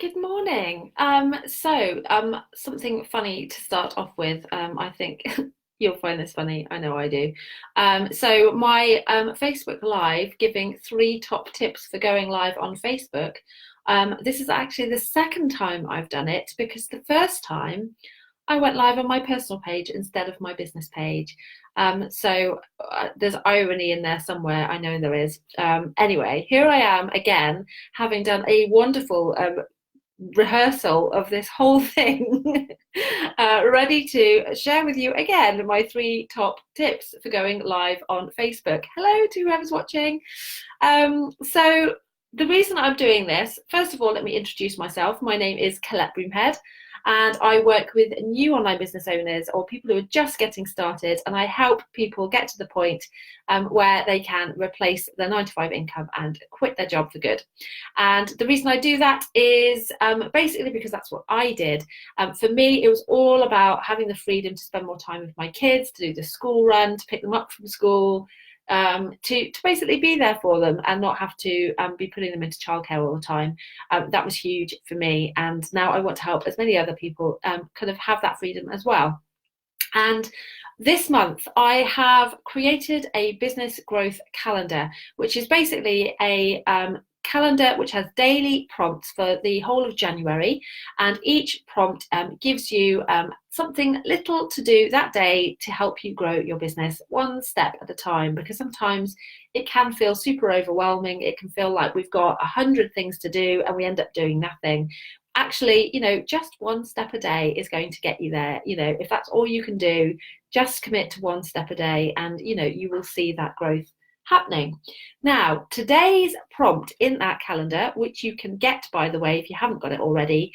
Good morning. Something funny to start off with. I think you'll find this funny. I know I do. My Facebook Live giving three top tips for going live on Facebook. This is actually the second time I've done it because the first time I went live on my personal page instead of my business page. There's irony in there somewhere. I know there is. Anyway, here I am again, having done a wonderful rehearsal of this whole thing, ready to share with you again my three top tips for going live on Facebook. Hello to whoever's watching. The reason I'm doing this, first of all, let me introduce myself. My name is Colette Broomhead, and I work with new online business owners or people who are just getting started, and I help people get to the point where they can replace their 9 to 5 income and quit their job for good. And the reason I do that is basically because that's what I did. For me, it was all about having the freedom to spend more time with my kids, to do the school run, to pick them up from school, to basically be there for them and not have to be putting them into childcare all the time. That was huge for me, and now I want to help as many other people kind of have that freedom as well. And this month, I have created a business growth calendar, which is basically a calendar which has daily prompts for the whole of January, and each prompt gives you something little to do that day to help you grow your business one step at a time, because sometimes it can feel super overwhelming. It can feel like we've got 100 things to do and we end up doing nothing. Actually, just one step a day is going to get you there. If that's all you can do, just commit to one step a day, and you will see that growth happening. Now, today's prompt in that calendar, which you can get, by the way, if you haven't got it already,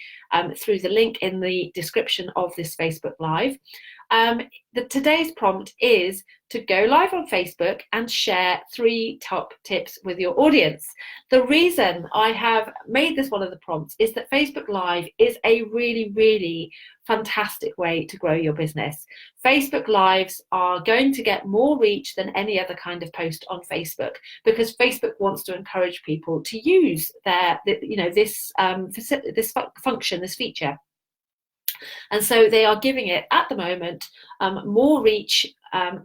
through the link in the description of this Facebook Live. Today's prompt is to go live on Facebook and share 3 top tips with your audience. The reason I have made this one of the prompts is that Facebook Live is a really, really fantastic way to grow your business. Facebook Lives are going to get more reach than any other kind of post on Facebook, because Facebook wants to encourage people to use this function, this feature. And so they are giving it at the moment more reach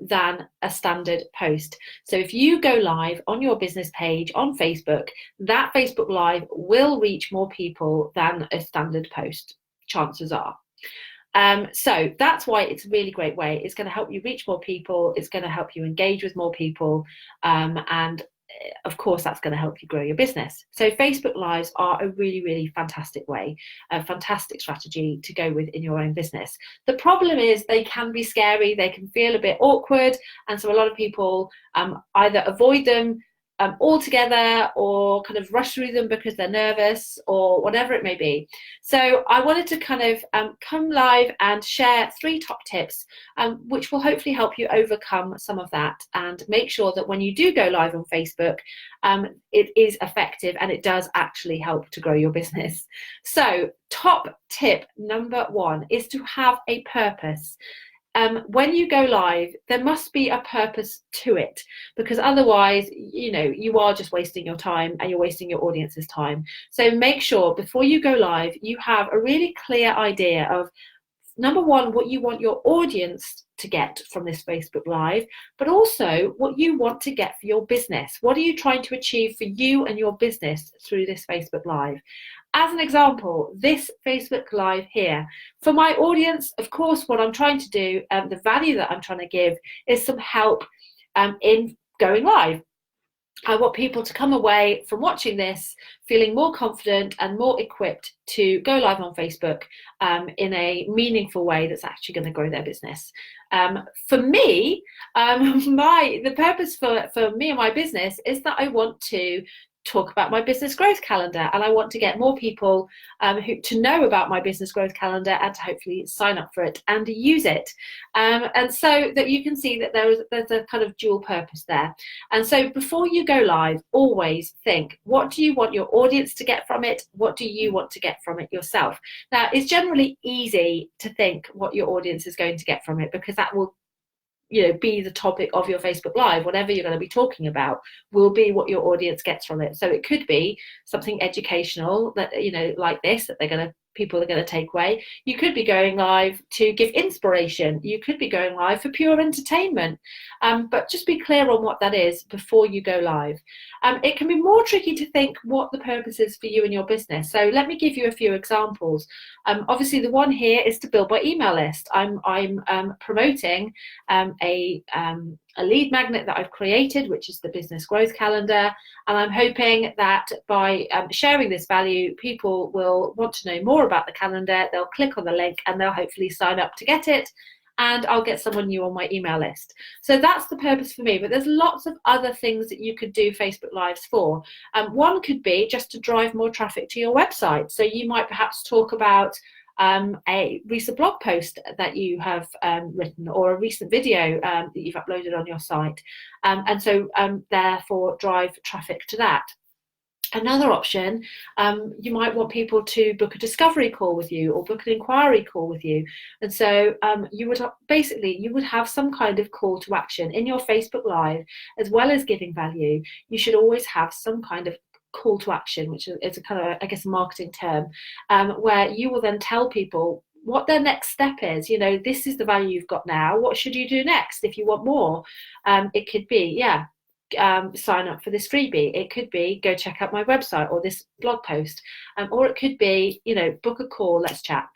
than a standard post. So if you go live on your business page on Facebook, that Facebook Live will reach more people than a standard post, chances are. So that's why it's a really great way. It's going to help you reach more people. It's going to help you engage with more people. And of course, that's going to help you grow your business. So Facebook Lives are a really, really fantastic way, a fantastic strategy to go with in your own business. The problem is they can be scary. They can feel a bit awkward. And so a lot of people either avoid them altogether, or kind of rush through them because they're nervous, or whatever it may be. So I wanted to kind of come live and share 3 top tips, which will hopefully help you overcome some of that and make sure that when you do go live on Facebook, it is effective and it does actually help to grow your business. So top tip number 1 is to have a purpose. When you go live, there must be a purpose to it, because otherwise, you are just wasting your time and you're wasting your audience's time. So make sure before you go live, you have a really clear idea of, number 1, what you want your audience to get from this Facebook Live, but also what you want to get for your business. What are you trying to achieve for you and your business through this Facebook Live? As an example, this Facebook Live here, for my audience, of course, what I'm trying to do, the value that I'm trying to give is some help in going live. I want people to come away from watching this feeling more confident and more equipped to go live on Facebook in a meaningful way that's actually going to grow their business. For me, the purpose for me and my business is that I want to talk about my business growth calendar, and I want to get more people to know about my business growth calendar and to hopefully sign up for it and use it, and so that you can see that there's a kind of dual purpose there. And so before you go live, always think, what do you want your audience to get from it? What do you want to get from it yourself? Now, it's generally easy to think what your audience is going to get from it, because that will be the topic of your Facebook Live. Whatever you're going to be talking about will be what your audience gets from it. So it could be something educational that, like this, that people are going to take away. You could be going live to give inspiration. You could be going live for pure entertainment. But just be clear on what that is before you go live. It can be more tricky to think what the purpose is for you and your business. So let me give you a few examples. Obviously, the one here is to build my email list. I'm promoting a lead magnet that I've created, which is the Business Growth Calendar. And I'm hoping that by sharing this value, people will want to know more about the calendar. They'll click on the link and they'll hopefully sign up to get it. And I'll get someone new on my email list. So that's the purpose for me. But there's lots of other things that you could do Facebook Lives for. One could be just to drive more traffic to your website. So you might perhaps talk about a recent blog post that you have written, or a recent video that you've uploaded on your site. And so therefore drive traffic to that. Another option, you might want people to book a discovery call with you or book an inquiry call with you. And so you would have some kind of call to action in your Facebook Live. As well as giving value, you should always have some kind of call to action, which is a kind of, I guess, a marketing term, where you will then tell people what their next step is. This is the value you've got now. What should you do next if you want more? It could be, sign up for this freebie. It could be go check out my website or this blog post, or it could be book a call, let's chat.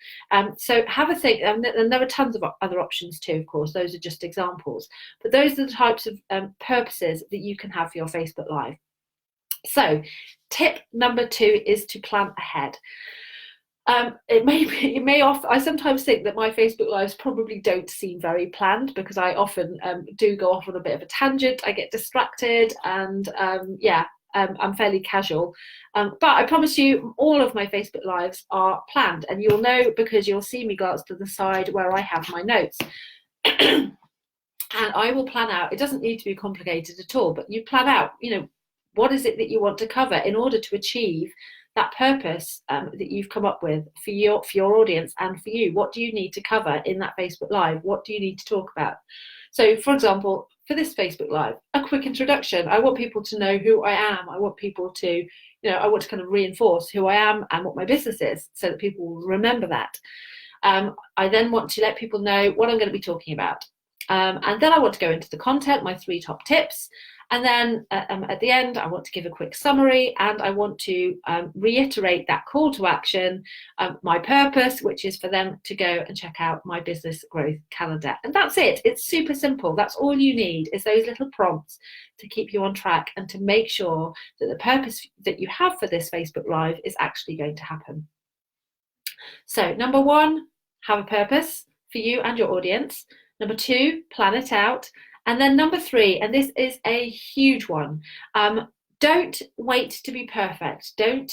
So have a think, and there are tons of other options too, of course. Those are just examples, but those are the types of purposes that you can have for your Facebook Live. So tip number 2 is to plan ahead. I sometimes think that my Facebook Lives probably don't seem very planned, because I often do go off on a bit of a tangent. I get distracted, and I'm fairly casual. But I promise you, all of my Facebook Lives are planned, and you'll know because you'll see me glance to the side where I have my notes. And I will plan out. It doesn't need to be complicated at all, but you plan out, what is it that you want to cover in order to achieve that purpose that you've come up with for your audience and for you? What do you need to cover in that Facebook Live? What do you need to talk about? So, for example, for this Facebook Live, a quick introduction. I want people to know who I am. I want people to, I want to kind of reinforce who I am and what my business is, so that people will remember that. I then want to let people know what I'm going to be talking about. And then I want to go into the content, my 3 top tips. And then at the end, I want to give a quick summary, and I want to reiterate that call to action, my purpose, which is for them to go and check out my Business Growth Calendar. And that's it. It's super simple. That's all you need, is those little prompts to keep you on track and to make sure that the purpose that you have for this Facebook Live is actually going to happen. So number 1, have a purpose for you and your audience. Number 2, plan it out. And then number 3, and this is a huge one, don't wait to be perfect. Don't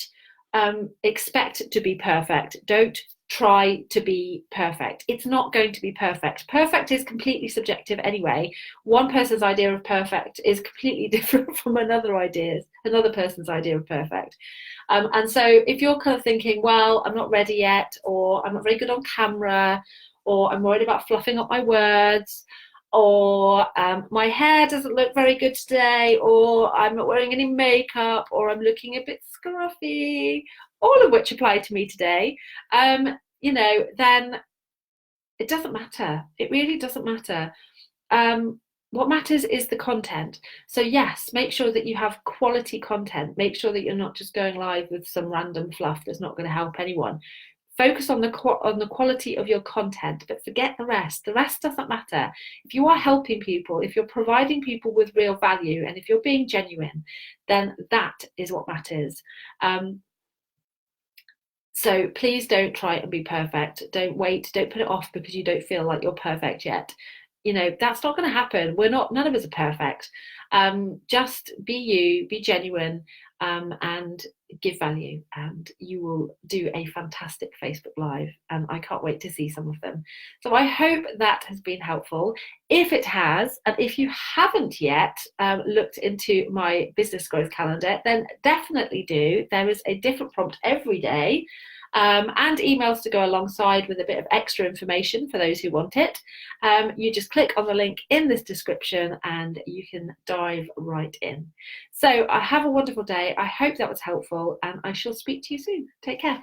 expect to be perfect. Don't try to be perfect. It's not going to be perfect. Perfect is completely subjective anyway. One person's idea of perfect is completely different from another person's idea of perfect. And so if you're kind of thinking, well, I'm not ready yet, or I'm not very good on camera, or I'm worried about fluffing up my words, or my hair doesn't look very good today, or I'm not wearing any makeup, or I'm looking a bit scruffy, all of which apply to me today, then it doesn't matter. It really doesn't matter. What matters is the content. So yes, make sure that you have quality content. Make sure that you're not just going live with some random fluff that's not going to help anyone. Focus on the quality of your content, but forget the rest. The rest doesn't matter. If you are helping people, if you're providing people with real value, and if you're being genuine, then that is what matters. So please don't try and be perfect. Don't wait. Don't put it off because you don't feel like you're perfect yet. That's not going to happen. None of us are perfect. Just be you, be genuine, and give value, and you will do a fantastic Facebook Live, and I can't wait to see some of them. So I hope that has been helpful. If it has, and if you haven't yet looked into my Business Growth Calendar, then definitely do. There is a different prompt every day. and emails to go alongside with a bit of extra information for those who want it. You just click on the link in this description and you can dive right in. So I have a wonderful day. I hope that was helpful, and I shall speak to you soon. Take care.